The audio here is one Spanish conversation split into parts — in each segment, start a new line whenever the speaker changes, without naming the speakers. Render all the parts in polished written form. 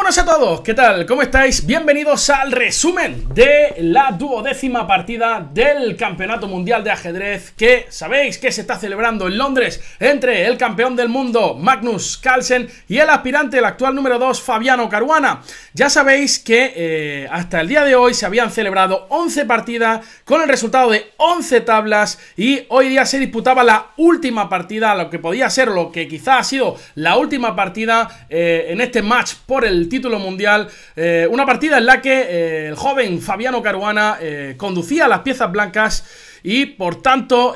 Buenas a todos, ¿qué tal? ¿Cómo estáis? Bienvenidos al resumen de la 12ª partida del Campeonato Mundial de Ajedrez que sabéis que se está celebrando en Londres entre el campeón del mundo Magnus Carlsen y el aspirante, el actual número 2, Fabiano Caruana. Ya sabéis que hasta el día de hoy se habían celebrado 11 partidas con el resultado de 11 tablas y hoy día se disputaba la última partida, lo que podía ser, lo que quizá ha sido la última partida en este match por el título mundial, una partida en la que el joven Fabiano Caruana conducía las piezas blancas y por tanto,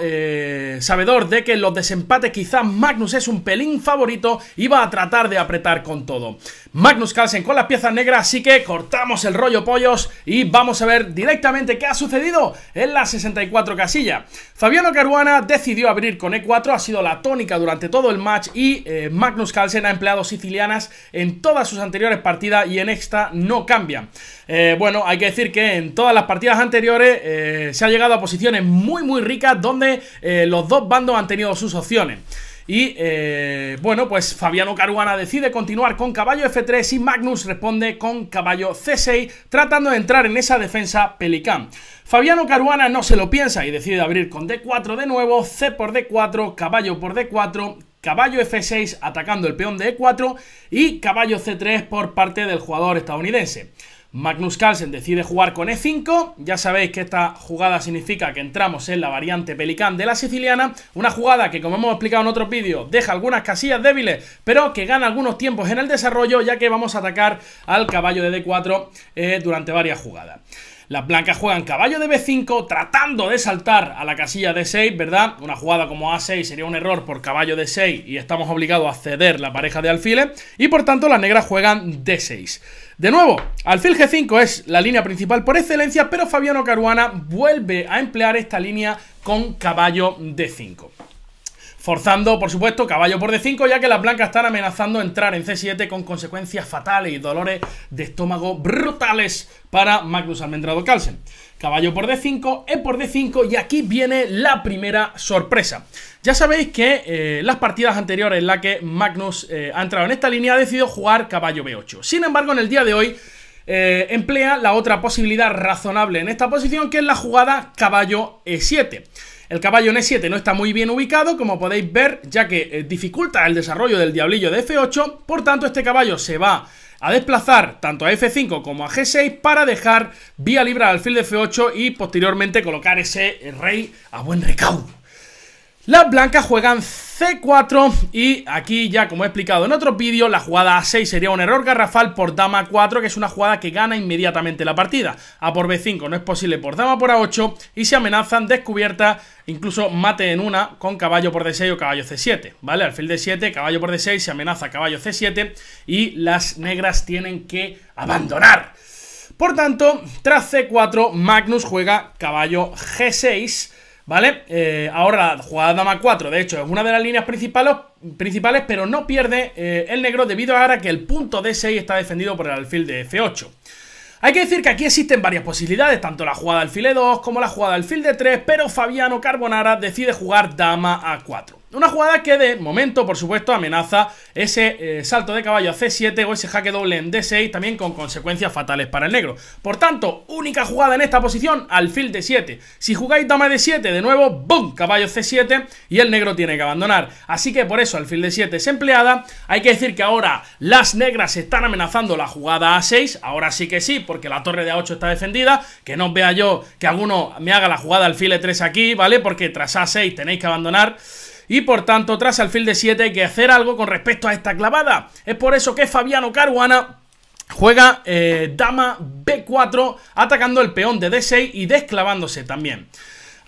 sabedor de que en los desempates quizás Magnus es un pelín favorito, iba a tratar de apretar con todo. Magnus Carlsen con las piezas negras, así que cortamos el rollo pollos y vamos a ver directamente qué ha sucedido en la 64 casilla. Fabiano Caruana decidió abrir con E4, ha sido la tónica durante todo el match y Magnus Carlsen ha empleado sicilianas en todas sus anteriores partidas y en esta no cambian. Bueno, hay que decir que en todas las partidas anteriores se ha llegado a posiciones muy ricas donde los dos bandos han tenido sus opciones. Y bueno, pues Fabiano Caruana decide continuar con caballo F3 y Magnus responde con caballo C6, tratando de entrar en esa defensa pelicán. Fabiano Caruana no se lo piensa y decide abrir con D4 de nuevo, C por D4, caballo por D4, caballo F6 atacando el peón de E4 y caballo C3 por parte del jugador estadounidense. Magnus Carlsen decide jugar con E5, ya sabéis que esta jugada significa que entramos en la variante pelicán de la siciliana, una jugada que, como hemos explicado en otros vídeos, deja algunas casillas débiles, pero que gana algunos tiempos en el desarrollo, ya que vamos a atacar al caballo de D4 durante varias jugadas. Las blancas juegan caballo de B5 tratando de saltar a la casilla D6, ¿verdad? Una jugada como A6 sería un error por caballo D6 y estamos obligados a ceder la pareja de alfiles y por tanto las negras juegan D6. De nuevo, alfil G5 es la línea principal por excelencia, pero Fabiano Caruana vuelve a emplear esta línea con caballo D5. Forzando, por supuesto, caballo por D5, ya que las blancas están amenazando entrar en C7 con consecuencias fatales y dolores de estómago brutales para Magnus Almendrado Carlsen. Caballo por D5, E por D5 y aquí viene la primera sorpresa. Ya sabéis que las partidas anteriores en las que Magnus ha entrado en esta línea ha decidido jugar caballo B8. Sin embargo, en el día de hoy emplea la otra posibilidad razonable en esta posición, que es la jugada caballo E7. El caballo en E7 no está muy bien ubicado, como podéis ver, ya que dificulta el desarrollo del diablillo de F8, por tanto este caballo se va a desplazar tanto a F5 como a G6 para dejar vía libre al alfil de F8 y posteriormente colocar ese rey a buen recaudo. Las blancas juegan C4 y aquí ya, como he explicado en otros vídeos, la jugada A6 sería un error garrafal por dama 4, que es una jugada que gana inmediatamente la partida. A por B5 no es posible por dama por A8 y se amenazan descubierta, incluso mate en una con caballo por D6 o caballo C7, ¿vale? Alfil D7, caballo por D6, se amenaza caballo C7 y las negras tienen que abandonar. Por tanto, tras C4, Magnus juega caballo G6, ¿vale? Ahora la jugada dama 4, de hecho, es una de las líneas principales, pero no pierde el negro debido a que el punto D6 está defendido por el alfil de F8. Hay que decir que aquí existen varias posibilidades, tanto la jugada alfil E2 como la jugada alfil D3, pero Fabiano Caruana decide jugar dama A4. Una jugada que de momento, por supuesto, amenaza ese salto de caballo a C7 o ese jaque doble en D6, también con consecuencias fatales para el negro. Por tanto, única jugada en esta posición, alfil D7. Si jugáis dama D7, de nuevo, ¡boom!, caballo C7 y el negro tiene que abandonar. Así que por eso alfil D7 es empleada. Hay que decir que ahora las negras están amenazando la jugada A6, ahora sí que sí, porque la torre de A8 está defendida. Que no vea yo que alguno me haga la jugada alfil E3 aquí, ¿vale? Porque tras A6 tenéis que abandonar. Y por tanto, tras alfil D7 hay que hacer algo con respecto a esta clavada. Es por eso que Fabiano Caruana juega dama B4 atacando el peón de D6 y desclavándose también.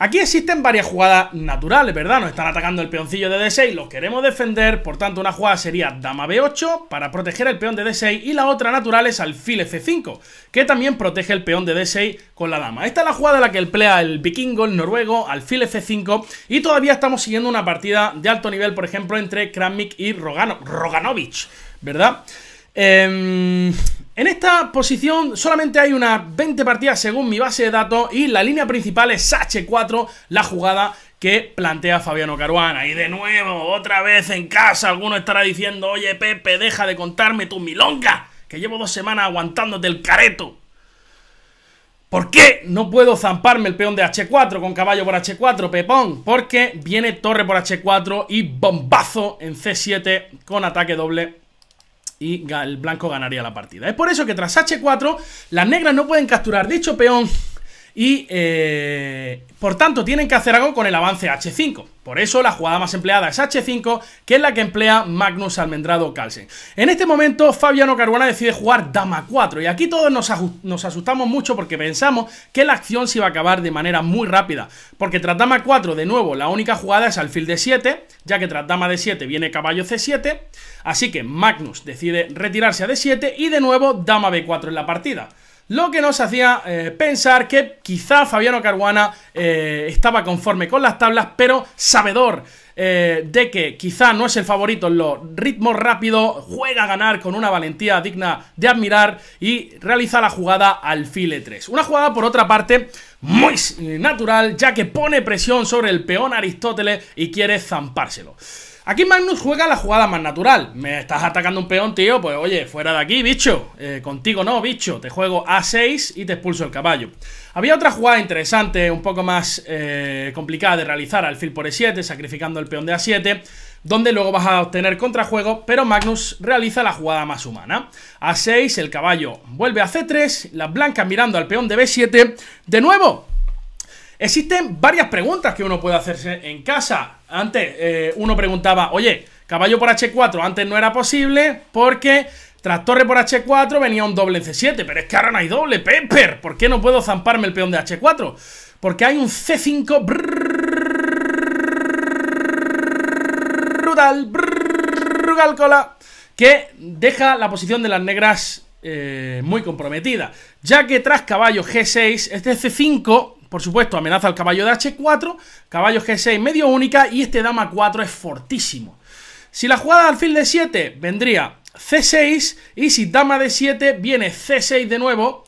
Aquí existen varias jugadas naturales, ¿verdad? Nos están atacando el peoncillo de D6, lo queremos defender, por tanto una jugada sería dama B8 para proteger el peón de D6 y la otra natural es alfil F5, que también protege el peón de D6 con la dama. Esta es la jugada en la que emplea el vikingo, el noruego, alfil F5 y todavía estamos siguiendo una partida de alto nivel, por ejemplo, entre Kramnik y Roganovic, ¿verdad? En esta posición solamente hay unas 20 partidas según mi base de datos y la línea principal es H4, la jugada que plantea Fabiano Caruana. Y de nuevo, otra vez en casa, alguno estará diciendo: oye Pepe, deja de contarme tu milonga, que llevo 2 semanas aguantándote el careto. ¿Por qué no puedo zamparme el peón de H4 con caballo por H4, pepón? Porque viene torre por H4 y bombazo en C7 con ataque doble y el blanco ganaría la partida. Es por eso que tras H4 las negras no pueden capturar dicho peón y por tanto tienen que hacer algo con el avance H5. Por eso la jugada más empleada es H5, que es la que emplea Magnus Almendrado Carlsen. En este momento Fabiano Caruana decide jugar Dama 4 y aquí todos nos asustamos mucho porque pensamos que la acción se iba a acabar de manera muy rápida, porque tras Dama 4 de nuevo la única jugada es alfil D7, ya que tras Dama D7 viene caballo C7, así que Magnus decide retirarse a D7 y de nuevo Dama B4 en la partida. Lo que nos hacía pensar que quizá Fabiano Caruana estaba conforme con las tablas, pero sabedor de que quizá no es el favorito en los ritmos rápidos, juega a ganar con una valentía digna de admirar y realiza la jugada alfil E3. Una jugada, por otra parte, muy natural, ya que pone presión sobre el peón Aristóteles y quiere zampárselo. Aquí Magnus juega la jugada más natural. Me estás atacando un peón, tío, pues oye, fuera de aquí, bicho. Contigo no, bicho. Te juego A6 y te expulso el caballo. Había otra jugada interesante, un poco más complicada de realizar, alfil por E7, sacrificando el peón de A7, donde luego vas a obtener contrajuego, pero Magnus realiza la jugada más humana. A6, el caballo vuelve a C3, las blancas mirando al peón de B7, de nuevo. Existen varias preguntas que uno puede hacerse en casa. Antes uno preguntaba, oye, caballo por H4 antes no era posible porque tras torre por H4 venía un doble en C7, pero es que ahora no hay doble, Pepper. ¿Por qué no puedo zamparme el peón de H4? Porque hay un C5 brutal cola que deja la posición de las negras muy comprometida, ya que tras caballo G6, este C5... por supuesto, amenaza al caballo de H4, caballo G6 medio única y este dama 4 es fortísimo. Si la jugada de alfil de 7 vendría C6 y si dama de 7 viene C6 de nuevo,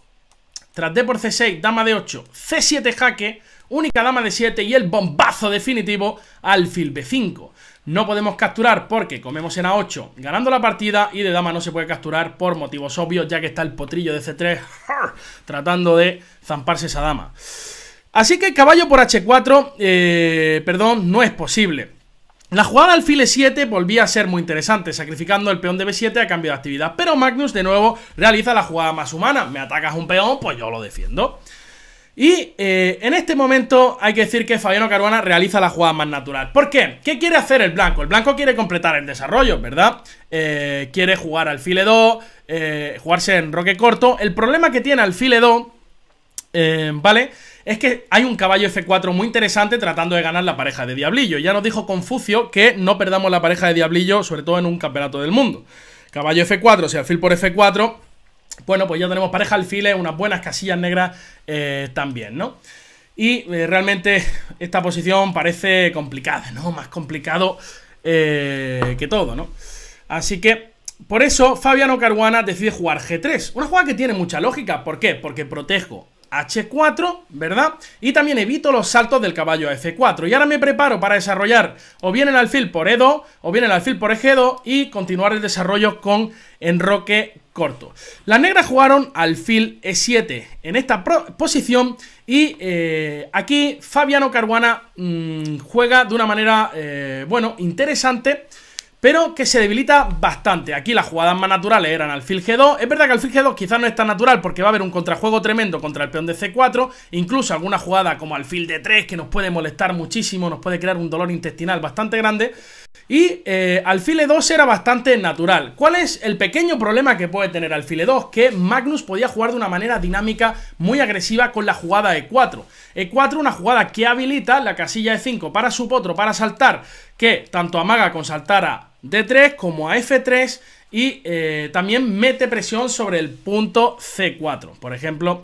tras D por C6, dama de 8, C7 jaque, única dama de 7 y el bombazo definitivo alfil B5. No podemos capturar porque comemos en A8 ganando la partida y de dama no se puede capturar por motivos obvios, ya que está el potrillo de C3 tratando de zamparse esa dama. Así que caballo por H4, no es posible. La jugada alfil E7 volvía a ser muy interesante, sacrificando el peón de B7 a cambio de actividad. Pero Magnus de nuevo realiza la jugada más humana. Me atacas un peón, pues yo lo defiendo. Y en este momento hay que decir que Fabiano Caruana realiza la jugada más natural. ¿Por qué? ¿Qué quiere hacer el blanco? El blanco quiere completar el desarrollo, ¿verdad? Quiere jugar alfil E2, jugarse en roque corto. El problema que tiene alfil E2, ¿vale?, es que hay un caballo F4 muy interesante tratando de ganar la pareja de Diablillo. Ya nos dijo Confucio que no perdamos la pareja de Diablillo, sobre todo en un campeonato del mundo. Caballo F4, si alfil por F4, bueno, pues ya tenemos pareja alfiles, unas buenas casillas negras también, ¿no? Y realmente esta posición parece complicada, ¿no? Más complicado que todo, ¿no? Así que por eso Fabiano Caruana decide jugar G3. Una jugada que tiene mucha lógica. ¿Por qué? Porque protejo H4, ¿verdad? Y también evito los saltos del caballo a F4. Y ahora me preparo para desarrollar o bien el alfil por E2 o bien el alfil por G2 y continuar el desarrollo con enroque corto. Las negras jugaron alfil E7 en esta posición y aquí Fabiano Caruana juega de una manera, bueno, interesante, pero que se debilita bastante. Aquí las jugadas más naturales eran alfil G2. Es verdad que alfil G2 quizás no es tan natural porque va a haber un contrajuego tremendo contra el peón de C4. Incluso alguna jugada como alfil D3 que nos puede molestar muchísimo, nos puede crear un dolor intestinal bastante grande. Y alfil E2 era bastante natural. ¿Cuál es el pequeño problema que puede tener alfil E2? Que Magnus podía jugar de una manera dinámica muy agresiva con la jugada E4. E4, una jugada que habilita la casilla E5 para su potro, para saltar, que tanto amaga con saltar a D3 como a F3 y también mete presión sobre el punto C4. Por ejemplo,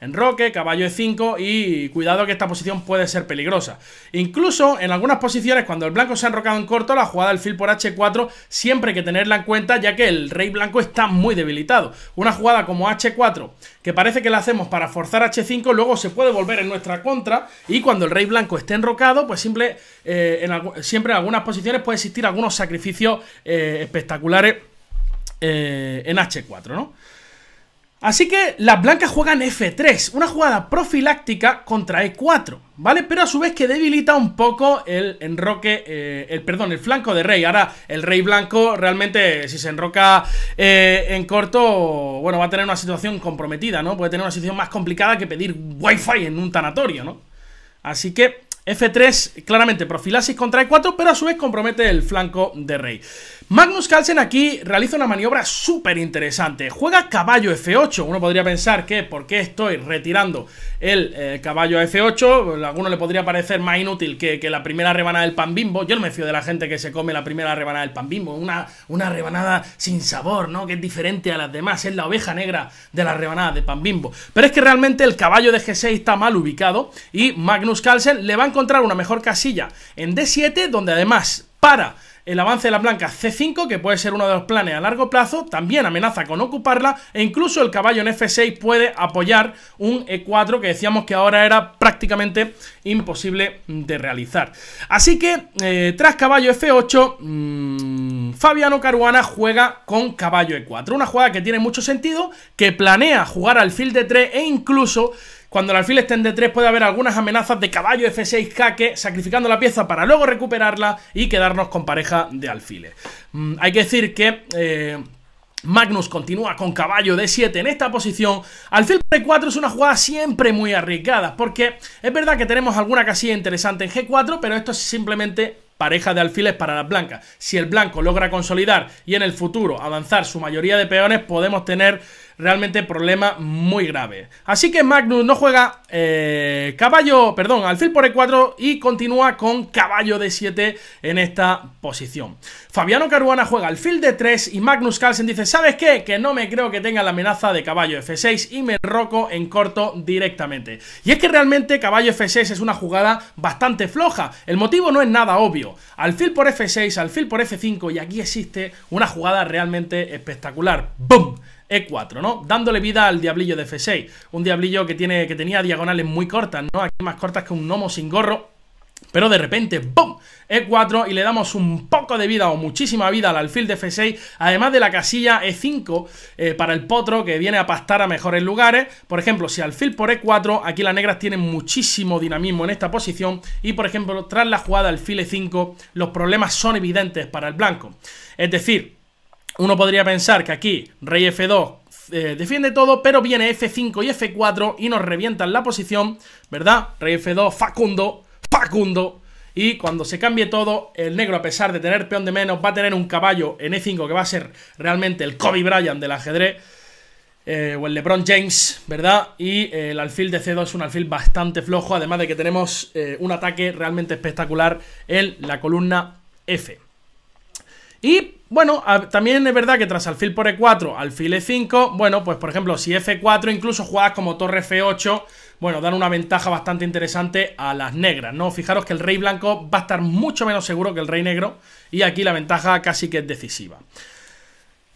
enroque, caballo E5 y cuidado que esta posición puede ser peligrosa. Incluso en algunas posiciones cuando el blanco se ha enrocado en corto, la jugada alfil por H4 siempre hay que tenerla en cuenta ya que el rey blanco está muy debilitado. Una jugada como H4 que parece que la hacemos para forzar H5 luego se puede volver en nuestra contra y cuando el rey blanco esté enrocado pues siempre en algunas posiciones puede existir algunos sacrificios espectaculares en H4, ¿no? Así que las blancas juegan F3, una jugada profiláctica contra E4, ¿vale? Pero a su vez que debilita un poco el enroque, el flanco de rey. Ahora el rey blanco realmente, si se enroca en corto, bueno, va a tener una situación comprometida, ¿no? Puede tener una situación más complicada que pedir wifi en un tanatorio, ¿no? Así que F3, claramente profilaxis contra E4, pero a su vez compromete el flanco de rey. Magnus Carlsen aquí realiza una maniobra súper interesante. Juega caballo F8. Uno podría pensar que ¿por qué estoy retirando el caballo a F8? A alguno le podría parecer más inútil que la primera rebanada del pan Bimbo. Yo no me fío de la gente que se come la primera rebanada del pan Bimbo. Una rebanada sin sabor, ¿no? Que es diferente a las demás. Es la oveja negra de las rebanadas de pan Bimbo. Pero es que realmente el caballo de G6 está mal ubicado y Magnus Carlsen le va a encontrar una mejor casilla en D7, donde además para el avance de las blancas C5, que puede ser uno de los planes a largo plazo, también amenaza con ocuparla, e incluso el caballo en F6 puede apoyar un E4 que decíamos que ahora era prácticamente imposible de realizar. Así que tras caballo F8, Fabiano Caruana juega con caballo E4, una jugada que tiene mucho sentido, que planea jugar alfil D3 e incluso cuando el alfil esté en D3 puede haber algunas amenazas de caballo F6 jaque, sacrificando la pieza para luego recuperarla y quedarnos con pareja de alfiles. Hay que decir que Magnus continúa con caballo D7 en esta posición. Alfil por E4 es una jugada siempre muy arriesgada, porque es verdad que tenemos alguna casilla interesante en G4, pero esto es simplemente pareja de alfiles para las blancas. Si el blanco logra consolidar y en el futuro avanzar su mayoría de peones, podemos tener realmente problemas muy graves. Así que Magnus no juega alfil por E4 y continúa con caballo D7 en esta posición. Fabiano Caruana juega alfil D3 y Magnus Carlsen dice: ¿sabes qué? Que no me creo que tenga la amenaza de caballo F6 y me enroco en corto directamente. Y es que realmente caballo F6 es una jugada bastante floja. El motivo no es nada obvio. Alfil por F6, alfil por F5 y aquí existe una jugada realmente espectacular. ¡Bum! E4, ¿no? Dándole vida al diablillo de F6. Un diablillo que tenía diagonales muy cortas, ¿no? Aquí más cortas que un gnomo sin gorro. Pero de repente, ¡bum! E4 y le damos un poco de vida o muchísima vida al alfil de F6, además de la casilla E5 para el potro que viene a pastar a mejores lugares. Por ejemplo, si alfil por E4, aquí las negras tienen muchísimo dinamismo en esta posición y, por ejemplo, tras la jugada alfil E5, los problemas son evidentes para el blanco. Es decir, uno podría pensar que aquí rey F2 defiende todo, pero viene F5 y F4 y nos revientan la posición, ¿verdad? Rey F2, Facundo, y cuando se cambie todo, el negro, a pesar de tener peón de menos, va a tener un caballo en E5 que va a ser realmente el Kobe Bryant del ajedrez, o el LeBron James, ¿verdad? Y el alfil de C2 es un alfil bastante flojo, además de que tenemos un ataque realmente espectacular en la columna F. Y bueno, también es verdad que tras alfil por E4, alfil E5, bueno, pues por ejemplo, si F4, incluso jugadas como torre F8, bueno, dan una ventaja bastante interesante a las negras, ¿no? Fijaros que el rey blanco va a estar mucho menos seguro que el rey negro y aquí la ventaja casi que es decisiva.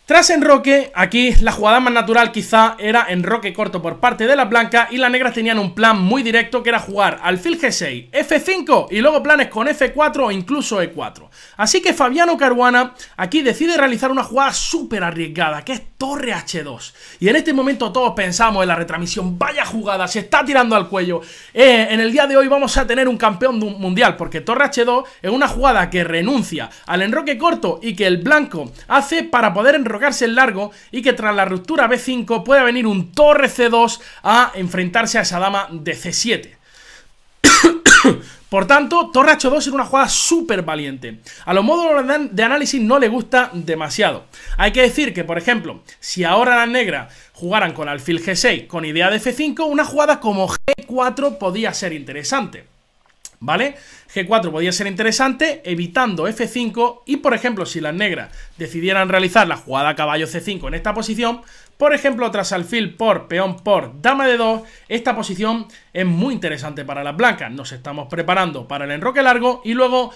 Tras enroque, aquí la jugada más natural quizá era enroque corto por parte de las blancas y las negras tenían un plan muy directo que era jugar alfil G6, F5 y luego planes con F4 o incluso E4. Así que Fabiano Caruana aquí decide realizar una jugada súper arriesgada que es torre H2. Y en este momento todos pensamos en la retransmisión: vaya jugada, se está tirando al cuello. En el día de hoy vamos a tener un campeón mundial, porque torre H2 es una jugada que renuncia al enroque corto y que el blanco hace para poder enrocarse en largo y que tras la ruptura B5 pueda venir un torre C2 a enfrentarse a esa dama de C7. Por tanto, torre H2 es una jugada súper valiente. A los módulos de análisis no le gusta demasiado. Hay que decir que, por ejemplo, si ahora las negras jugaran con alfil G6 con idea de F5, una jugada como G4 podía ser interesante, ¿vale? G4 podía ser interesante evitando F5 y, por ejemplo, si las negras decidieran realizar la jugada caballo C5 en esta posición, por ejemplo, tras alfil por peón por dama de 2, esta posición es muy interesante para las blancas. Nos estamos preparando para el enroque largo y luego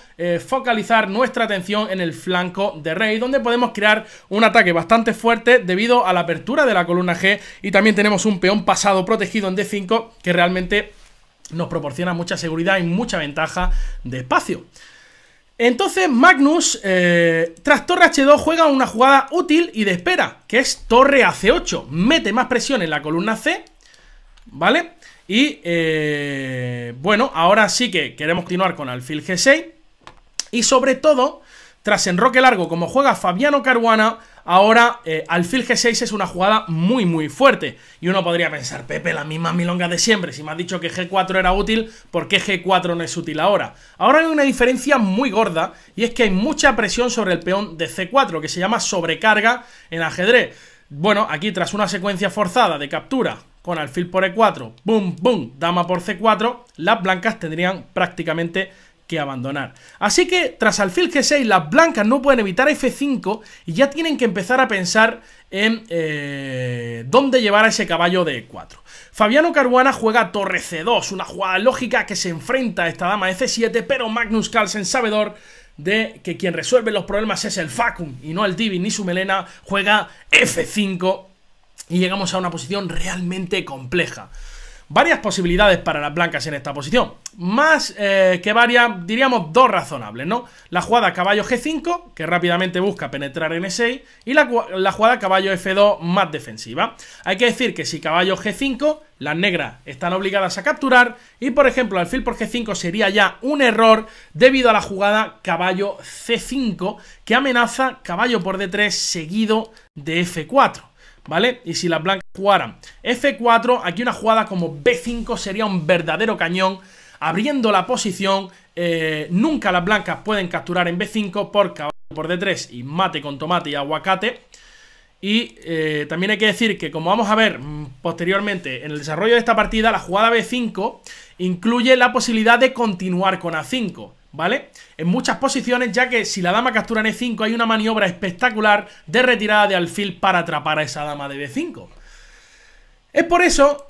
focalizar nuestra atención en el flanco de rey, donde podemos crear un ataque bastante fuerte debido a la apertura de la columna G y también tenemos un peón pasado protegido en D5 que realmente nos proporciona mucha seguridad y mucha ventaja de espacio. Entonces Magnus, tras torre H2, juega una jugada útil y de espera, que es torre a C8. Mete más presión en la columna C, ¿vale? Y, bueno, ahora sí que queremos continuar con alfil G6. Y sobre todo, tras enroque largo, como juega Fabiano Caruana, ahora alfil G6 es una jugada muy muy fuerte. Y uno podría pensar, Pepe, la misma milonga de siempre. Si me has dicho que G4 era útil, ¿por qué G4 no es útil ahora? Ahora hay una diferencia muy gorda, y es que hay mucha presión sobre el peón de C4, que se llama sobrecarga en ajedrez. Bueno, aquí tras una secuencia forzada de captura con alfil por E4, boom, boom, dama por C4, las blancas tendrían prácticamente que abandonar. Así que tras alfil G6 las blancas no pueden evitar F5 y ya tienen que empezar a pensar en dónde llevar a ese caballo de E4. Fabiano Caruana juega torre C2, una jugada lógica que se enfrenta a esta dama de C7, pero Magnus Carlsen, sabedor de que quien resuelve los problemas es el Facum y no el Tibi ni su melena, juega F5 y llegamos a una posición realmente compleja. Varias posibilidades para las blancas en esta posición. Más que varias, diríamos dos razonables, ¿no? La jugada caballo G5, que rápidamente busca penetrar en E6, y la jugada caballo F2 más defensiva. Hay que decir que si caballo G5, las negras están obligadas a capturar, y por ejemplo alfil por G5 sería ya un error debido a la jugada caballo C5, que amenaza caballo por D3 seguido de F4. ¿Vale? Y si las blancas jugaran F4, aquí una jugada como B5 sería un verdadero cañón, abriendo la posición. Nunca las blancas pueden capturar en B5 por caballo por D3 y mate con tomate y aguacate. Y también hay que decir que, como vamos a ver posteriormente en el desarrollo de esta partida, la jugada B5 incluye la posibilidad de continuar con A5, ¿vale? En muchas posiciones, ya que si la dama captura en E5 hay una maniobra espectacular de retirada de alfil para atrapar a esa dama de B5. Es por eso,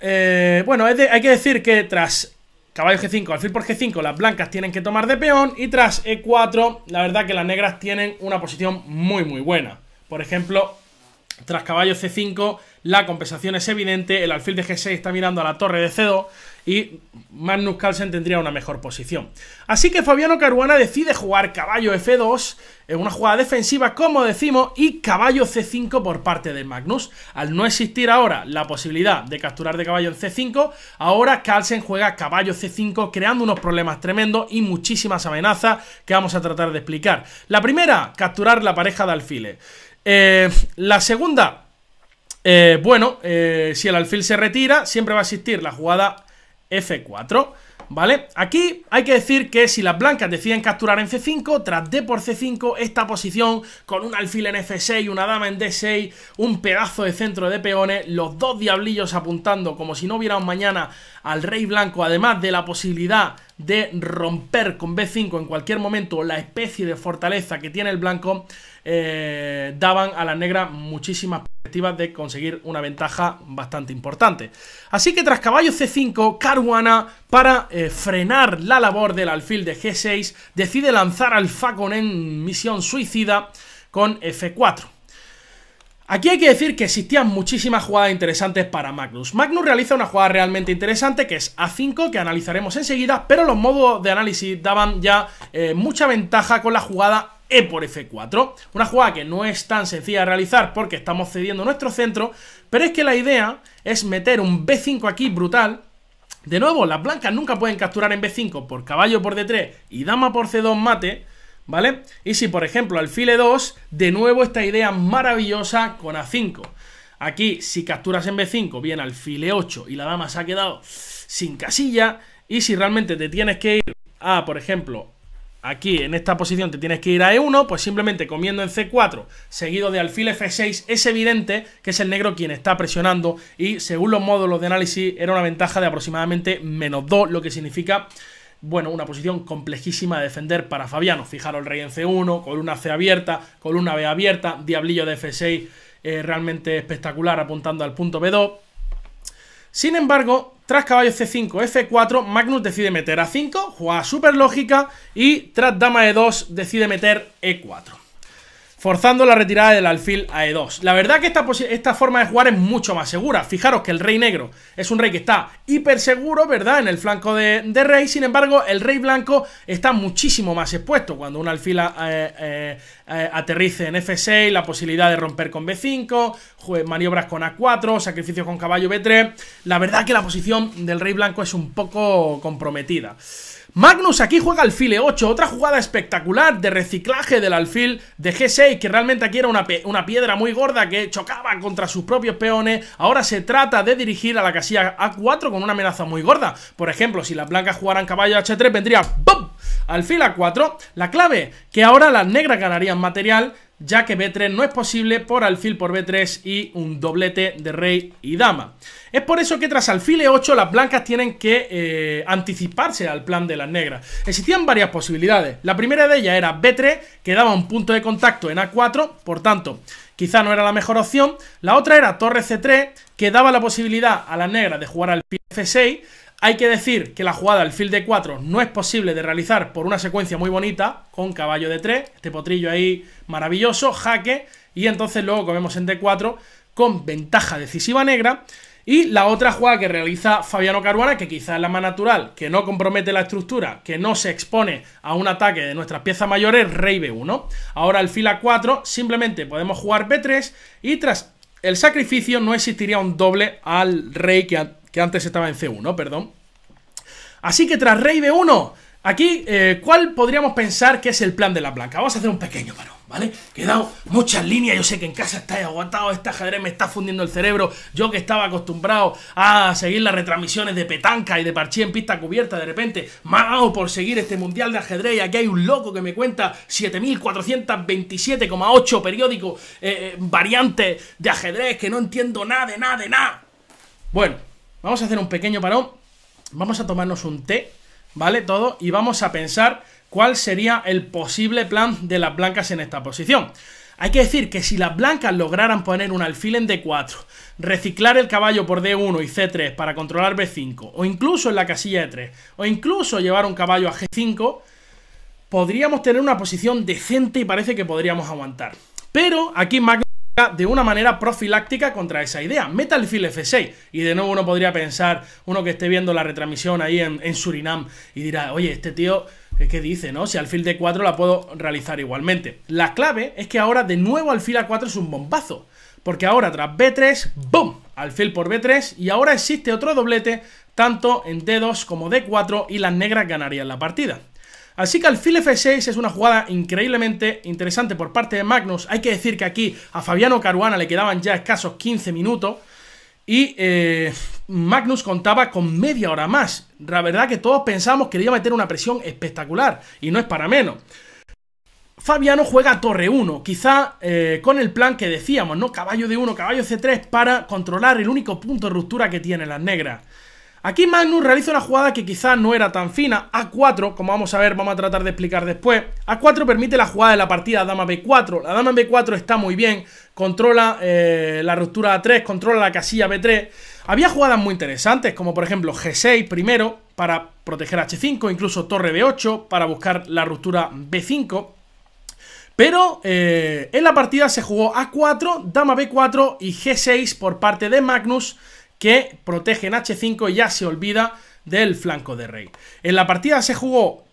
bueno, hay que decir que tras caballo G5, alfil por G5, las blancas tienen que tomar de peón, y tras E4, la verdad que las negras tienen una posición muy muy buena. Por ejemplo, tras caballo C5, la compensación es evidente, el alfil de G6 está mirando a la torre de C2 y Magnus Carlsen tendría una mejor posición. Así que Fabiano Caruana decide jugar caballo F2 en una jugada defensiva, como decimos, y caballo C5 por parte de Magnus. Al no existir ahora la posibilidad de capturar de caballo en C5, ahora Carlsen juega caballo C5, creando unos problemas tremendos y muchísimas amenazas que vamos a tratar de explicar. La primera, capturar la pareja de alfiles. La segunda, bueno, si el alfil se retira, siempre va a existir la jugada F4, ¿vale? Aquí hay que decir que si las blancas deciden capturar en C5, tras D por C5, esta posición con un alfil en F6, una dama en D6, un pedazo de centro de peones, los dos diablillos apuntando como si no hubiera un mañana al rey blanco, además de la posibilidad de romper con B5 en cualquier momento la especie de fortaleza que tiene el blanco, daban a las negras muchísimas perspectivas de conseguir una ventaja bastante importante. Así que tras caballo C5, Caruana, para frenar la labor del alfil de G6, decide lanzar al Facon en misión suicida con F4. Aquí hay que decir que existían muchísimas jugadas interesantes para Magnus. Magnus realiza una jugada realmente interesante, que es A5, que analizaremos enseguida, pero los modos de análisis daban ya mucha ventaja con la jugada E por F4. Una jugada que no es tan sencilla de realizar porque estamos cediendo nuestro centro, pero es que la idea es meter un B5 aquí brutal. De nuevo, las blancas nunca pueden capturar en B5 por caballo por D3 y dama por C2 mate, ¿vale? Y si por ejemplo alfil E2, de nuevo esta idea maravillosa con A5. Aquí si capturas en B5 viene alfil E8 y la dama se ha quedado sin casilla. Y si realmente te tienes que ir a, por ejemplo, aquí en esta posición te tienes que ir a E1, pues simplemente comiendo en C4 seguido de alfil F6 es evidente que es el negro quien está presionando, y según los módulos de análisis era una ventaja de aproximadamente -2, lo que significa, bueno, una posición complejísima de defender para Fabiano. Fijaros, el rey en C1, columna C abierta, columna B abierta, diablillo de F6 realmente espectacular apuntando al punto B2. Sin embargo, tras caballo C5, F4, Magnus decide meter A5, jugada súper lógica, y tras dama E2 decide meter E4. forzando la retirada del alfil a E2. La verdad que esta forma de jugar es mucho más segura. Fijaros que el rey negro es un rey que está hiper seguro, ¿verdad? En el flanco de rey. Sin embargo, el rey blanco está muchísimo más expuesto. Cuando un alfil aterrice en F6, la posibilidad de romper con B5, maniobras con A4, sacrificios con caballo B3. La verdad que la posición del rey blanco es un poco comprometida. Magnus aquí juega alfil E8, otra jugada espectacular de reciclaje del alfil de G6, que realmente aquí era una piedra muy gorda que chocaba contra sus propios peones. Ahora se trata de dirigir a la casilla A4 con una amenaza muy gorda. Por ejemplo, si las blancas jugaran caballo H3, vendría ¡bum! Alfil A4. La clave, que ahora las negras ganarían material, ya que B3 no es posible por alfil por B3 y un doblete de rey y dama. Es por eso que tras alfil E8 las blancas tienen que anticiparse al plan de las negras. Existían varias posibilidades. La primera de ellas era B3, que daba un punto de contacto en A4, por tanto, quizá no era la mejor opción. La otra era torre C3, que daba la posibilidad a las negras de jugar alfil F6. Hay que decir que la jugada alfil D4 no es posible de realizar por una secuencia muy bonita, con caballo D3, este potrillo ahí maravilloso, jaque, y entonces luego comemos en D4 con ventaja decisiva negra. Y la otra jugada que realiza Fabiano Caruana, que quizás es la más natural, que no compromete la estructura, que no se expone a un ataque de nuestras piezas mayores, rey B1. Ahora alfil A4, simplemente podemos jugar B3 y tras el sacrificio no existiría un doble al rey que antes estaba en C1, perdón. Así que tras rey B1, aquí, ¿cuál podríamos pensar que es el plan de la blanca? Vamos a hacer un pequeño parón, ¿vale? Que he dado muchas líneas, yo sé que en casa estáis aguantados, este ajedrez me está fundiendo el cerebro. Yo que estaba acostumbrado a seguir las retransmisiones de petanca y de parchís en pista cubierta, de repente me ha dado por seguir este mundial de ajedrez y aquí hay un loco que me cuenta 7427,8 periódicos, variantes de ajedrez que no entiendo nada de nada. Bueno, vamos a hacer un pequeño parón, vamos a tomarnos un té, ¿vale? Todo, y vamos a pensar cuál sería el posible plan de las blancas en esta posición. Hay que decir que si las blancas lograran poner un alfil en D4, reciclar el caballo por D1 y C3 para controlar B5, o incluso en la casilla E3, o incluso llevar un caballo a G5, podríamos tener una posición decente y parece que podríamos aguantar. Pero aquí Magnus de una manera profiláctica contra esa idea. Meta alfil F6 y de nuevo uno podría pensar, uno que esté viendo la retransmisión ahí en Surinam y dirá, oye, este tío, ¿qué dice, no? Si alfil D4 la puedo realizar igualmente. La clave es que ahora de nuevo alfil A4 es un bombazo, porque ahora tras B3, ¡boom! Alfil por B3 y ahora existe otro doblete tanto en D2 como D4 y las negras ganarían la partida. Así que alfil F6 es una jugada increíblemente interesante por parte de Magnus. Hay que decir que aquí a Fabiano Caruana le quedaban ya escasos 15 minutos y Magnus contaba con media hora más. La verdad que todos pensábamos que le iba a meter una presión espectacular y no es para menos. Fabiano juega torre 1, quizá con el plan que decíamos, ¿no? Caballo D1, caballo C3 para controlar el único punto de ruptura que tienen las negras. Aquí Magnus realiza una jugada que quizás no era tan fina. A4, como vamos a ver, vamos a tratar de explicar después. A4 permite la jugada de la partida dama B4. La dama en B4 está muy bien, controla la ruptura A3, controla la casilla B3. Había jugadas muy interesantes, como por ejemplo G6 primero, para proteger H5, incluso torre B8, para buscar la ruptura B5. Pero en la partida se jugó A4, dama B4 y G6 por parte de Magnus, que protege en H5 y ya se olvida del flanco de rey. En la partida se jugó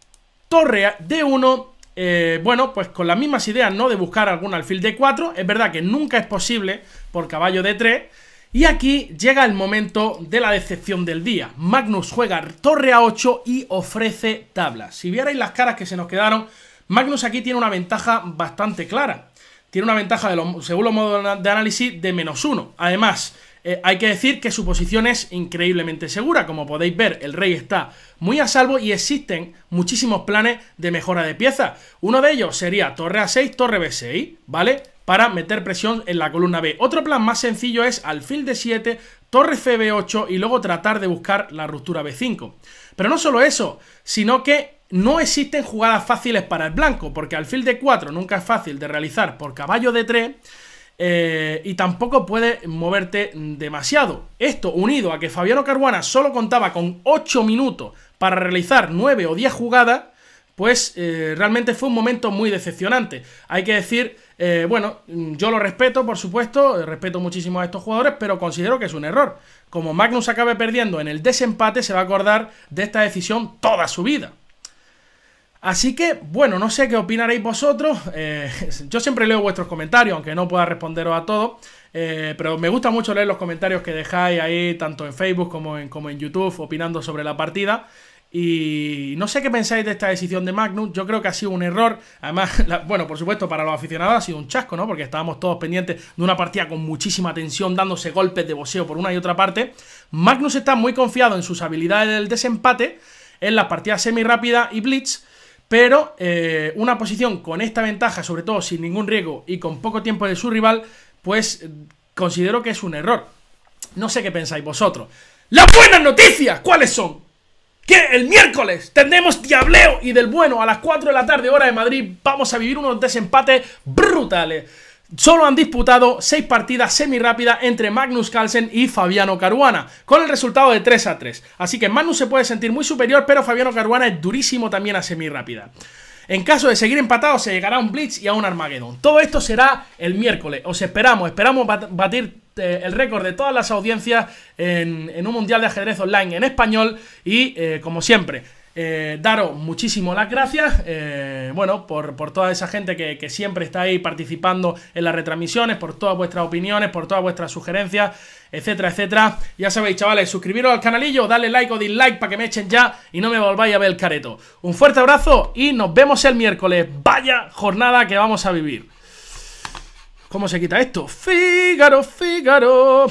torre D1, bueno, pues con las mismas ideas, ¿no? De buscar algún alfil D4. Es verdad que nunca es posible por caballo D3. Y aquí llega el momento de la decepción del día. Magnus juega torre A8 y ofrece tablas. Si vierais las caras que se nos quedaron, Magnus aquí tiene una ventaja bastante clara. Tiene una ventaja, según los modos de análisis, de -1. Además, hay que decir que su posición es increíblemente segura. Como podéis ver, el rey está muy a salvo y existen muchísimos planes de mejora de piezas. Uno de ellos sería torre A6, torre B6, ¿vale? Para meter presión en la columna B. Otro plan más sencillo es alfil D7, torre CB8 y luego tratar de buscar la ruptura B5. Pero no solo eso, sino que no existen jugadas fáciles para el blanco, porque alfil D4 nunca es fácil de realizar por caballo D3, y tampoco puede moverte demasiado. Esto unido a que Fabiano Caruana solo contaba con 8 minutos para realizar 9 o 10 jugadas, pues realmente fue un momento muy decepcionante. Hay que decir, bueno, yo lo respeto, por supuesto, respeto muchísimo a estos jugadores, pero considero que es un error. Como Magnus acabe perdiendo en el desempate, se va a acordar de esta decisión toda su vida. Así que, bueno, no sé qué opinaréis vosotros. Yo siempre leo vuestros comentarios, aunque no pueda responderos a todos. Pero me gusta mucho leer los comentarios que dejáis ahí, tanto en Facebook como en YouTube, opinando sobre la partida. Y no sé qué pensáis de esta decisión de Magnus. Yo creo que ha sido un error. Además, bueno, por supuesto, para los aficionados ha sido un chasco, ¿no? Porque estábamos todos pendientes de una partida con muchísima tensión, dándose golpes de boxeo por una y otra parte. Magnus está muy confiado en sus habilidades del desempate, en las partidas semi-rápida y blitz. Pero una posición con esta ventaja, sobre todo sin ningún riesgo y con poco tiempo de su rival, pues considero que es un error. No sé qué pensáis vosotros. ¡Las buenas noticias! ¿Cuáles son? Que el miércoles tendremos diableo y del bueno a las 4 de la tarde, hora de Madrid. Vamos a vivir unos desempates brutales. Solo han disputado 6 partidas semi-rápidas entre Magnus Carlsen y Fabiano Caruana, con el resultado de 3-3. Así que Magnus se puede sentir muy superior, pero Fabiano Caruana es durísimo también a semi-rápida. En caso de seguir empatados, se llegará a un Blitz y a un Armageddon. Todo esto será el miércoles. Os esperamos batir el récord de todas las audiencias en un mundial de ajedrez online en español. Y, como siempre, daros muchísimo las gracias, bueno, por toda esa gente que siempre está ahí participando en las retransmisiones, por todas vuestras opiniones, por todas vuestras sugerencias, etcétera, etcétera. Ya sabéis, chavales, suscribiros al canalillo, darle like o dislike para que me echen ya y no me volváis a ver el careto. Un fuerte abrazo y nos vemos el miércoles. Vaya jornada que vamos a vivir. ¿Cómo se quita esto? Fígaro, Fígaro.